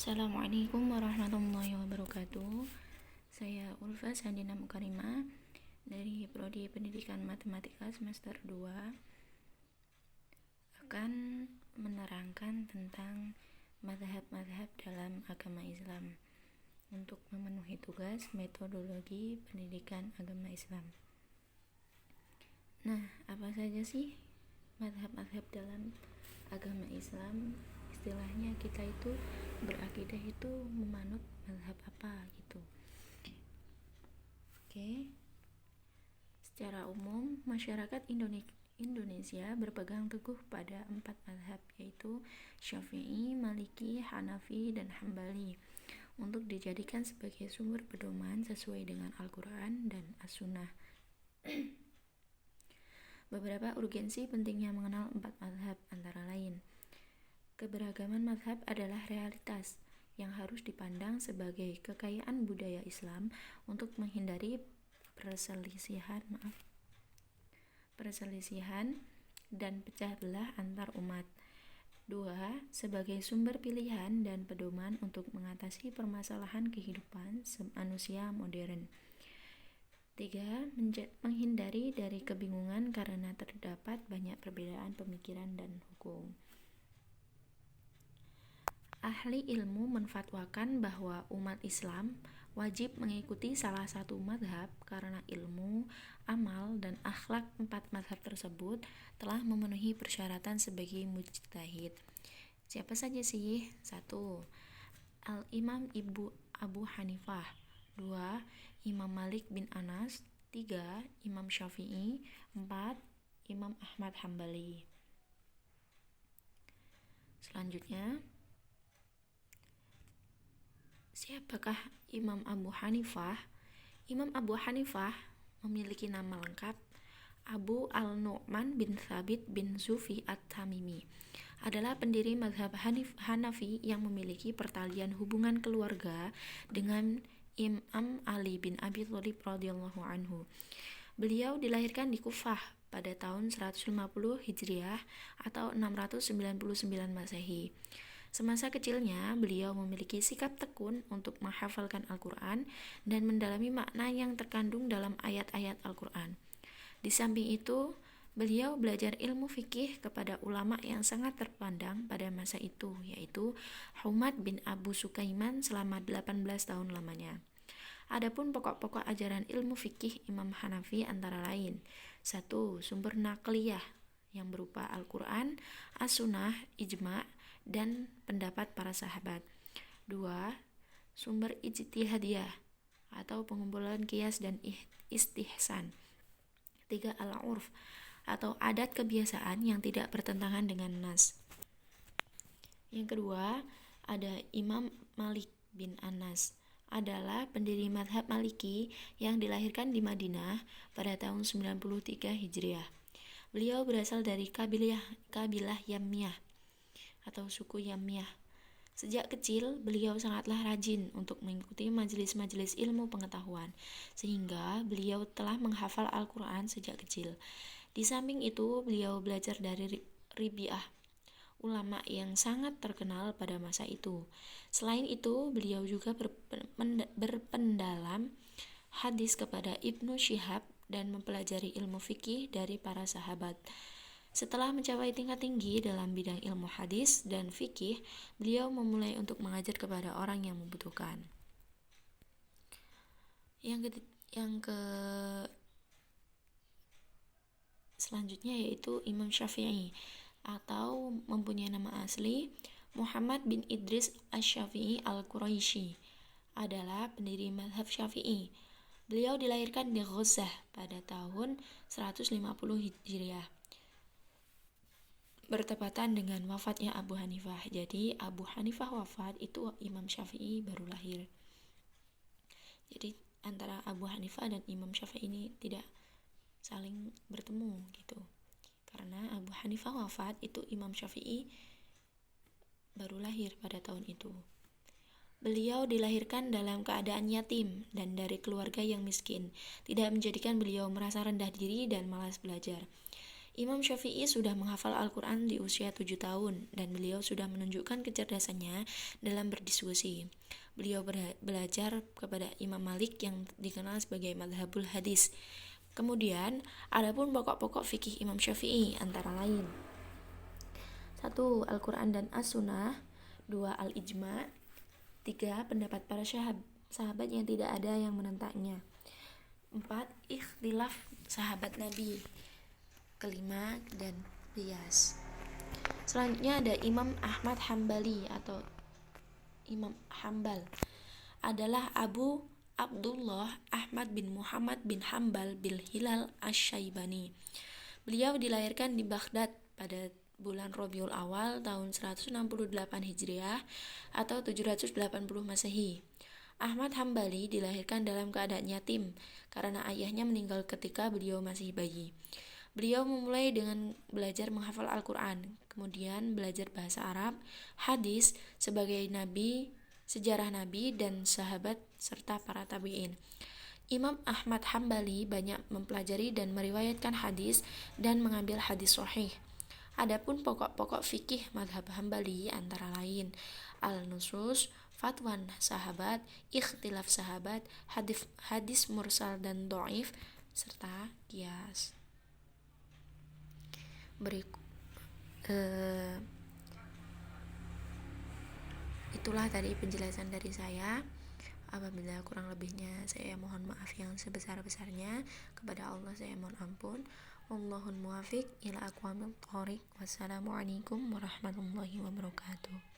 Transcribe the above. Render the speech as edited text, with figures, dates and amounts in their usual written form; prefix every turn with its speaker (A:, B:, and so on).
A: Assalamualaikum warahmatullahi wabarakatuh. Saya Ulfa Sandina Mukarima dari Prodi Pendidikan Matematika semester 2 akan menerangkan tentang mazhab-mazhab dalam agama Islam untuk memenuhi tugas metodologi pendidikan agama Islam. Nah, apa saja sih mazhab-mazhab dalam agama Islam? Istilahnya kita itu berakidah itu memanut mazhab apa gitu. Oke. Secara umum, masyarakat Indonesia berpegang teguh pada 4 mazhab, yaitu Syafi'i, Maliki, Hanafi, dan Hambali, untuk dijadikan sebagai sumber pedoman sesuai dengan Al-Quran dan As-Sunnah. Beberapa urgensi pentingnya mengenal 4 mazhab antara lain: keberagaman mazhab adalah realitas yang harus dipandang sebagai kekayaan budaya Islam untuk menghindari perselisihan dan pecah belah antar umat. 2. Sebagai sumber pilihan dan pedoman untuk mengatasi permasalahan kehidupan manusia modern. 3. Menghindari dari kebingungan karena terdapat banyak perbedaan pemikiran dan hukum. Ahli ilmu menfatwakan bahwa umat Islam wajib mengikuti salah satu mazhab karena ilmu, amal, dan akhlak 4 mazhab tersebut telah memenuhi persyaratan sebagai mujtahid. Siapa saja sih? 1. Al-Imam Abu Hanifah. 2. Imam Malik bin Anas. 3. Imam Syafi'i. 4. Imam Ahmad Hambali. Selanjutnya, siapakah Imam Abu Hanifah? Imam Abu Hanifah memiliki nama lengkap Abu Al-Nu'man bin Thabit bin Zufi At-Tamimi. Adalah pendiri mazhab Hanafi yang memiliki pertalian hubungan keluarga dengan Imam Ali bin Abi Thalib radhiyallahu anhu. Beliau dilahirkan di Kufah pada tahun 150 Hijriah atau 699 Masehi. Semasa kecilnya, beliau memiliki sikap tekun untuk menghafalkan Al-Quran dan mendalami makna yang terkandung dalam ayat-ayat Al-Quran. Di samping itu, beliau belajar ilmu fikih kepada ulama yang sangat terpandang pada masa itu, yaitu Humad bin Abu Sukaiman selama 18 tahun lamanya. Adapun pokok-pokok ajaran ilmu fikih Imam Hanafi antara lain: 1. Sumber nakliyah yang berupa Al-Quran, As-Sunnah, Ijma', dan pendapat para sahabat. 2. Sumber ijtihadiyah atau pengumpulan qiyas dan istihsan. 3. Al-urf atau adat kebiasaan yang tidak bertentangan dengan nas. Yang kedua, ada Imam Malik bin Anas. Adalah pendiri mazhab Maliki yang dilahirkan di Madinah pada tahun 93 Hijriah. Beliau berasal dari kabilah Yammiyah atau suku Yammiyah. Sejak kecil, beliau sangatlah rajin untuk mengikuti majelis-majelis ilmu pengetahuan, sehingga beliau telah menghafal Al-Quran sejak kecil. Di samping itu, beliau belajar dari Ribi'ah, ulama yang sangat terkenal pada masa itu. Selain itu, beliau juga berpendalam hadis kepada Ibnu Syihab dan mempelajari ilmu fikih dari para sahabat. Setelah mencapai tingkat tinggi dalam bidang ilmu hadis dan fikih, beliau memulai untuk mengajar kepada orang yang membutuhkan. Selanjutnya yaitu Imam Syafi'i, atau mempunyai nama asli Muhammad bin Idris Asy-Syafi'i Al-Quraisy, adalah pendiri mazhab Syafi'i. Beliau dilahirkan di Ghazah pada tahun 150 Hijriah, bertepatan dengan wafatnya Abu Hanifah. Jadi Abu Hanifah wafat, itu Imam Syafi'i baru lahir. Jadi antara Abu Hanifah dan Imam Syafi'i ini tidak saling bertemu gitu. Karena Abu Hanifah wafat, itu Imam Syafi'i baru lahir pada tahun itu. Beliau dilahirkan dalam keadaan yatim dan dari keluarga yang miskin, tidak menjadikan beliau merasa rendah diri dan malas belajar. Imam Syafi'i sudah menghafal Al-Quran di usia 7 tahun dan beliau sudah menunjukkan kecerdasannya dalam berdiskusi. Beliau belajar kepada Imam Malik yang dikenal sebagai madhabul hadis. Kemudian, adapun pokok-pokok fikih Imam Syafi'i antara lain: 1. Al-Quran dan As-Sunnah. 2. Al-Ijma'. 3. Pendapat para sahabat yang tidak ada yang menentangnya. 4. Ikhtilaf sahabat Nabi. Kelima, dan qiyas. Selanjutnya ada Imam Ahmad Hambali atau Imam Hambal, adalah Abu Abdullah Ahmad bin Muhammad bin Hambal bin Hilal Asy-Syaibani. Beliau dilahirkan di Baghdad pada bulan Rabiul Awal tahun 168 Hijriah atau 780 Masehi. Ahmad Hambali dilahirkan dalam keadaan yatim karena ayahnya meninggal ketika beliau masih bayi. Beliau memulai dengan belajar menghafal Al-Quran, kemudian belajar bahasa Arab, hadis sebagai nabi, sejarah nabi dan sahabat serta para tabi'in. Imam Ahmad Hambali banyak mempelajari dan meriwayatkan hadis dan mengambil hadis sahih. Adapun pokok-pokok fikih mazhab Hambali antara lain al-nusus, fatwan sahabat, ikhtilaf sahabat, hadis mursal dan dhaif, serta qiyas. Itulah tadi penjelasan dari saya. Apabila kurang lebihnya saya mohon maaf yang sebesar-besarnya. Kepada Allah saya mohon ampun. Wallahul muwaffiq ila aqwamit thoriq. Wassalamualaikum warahmatullahi wabarakatuh.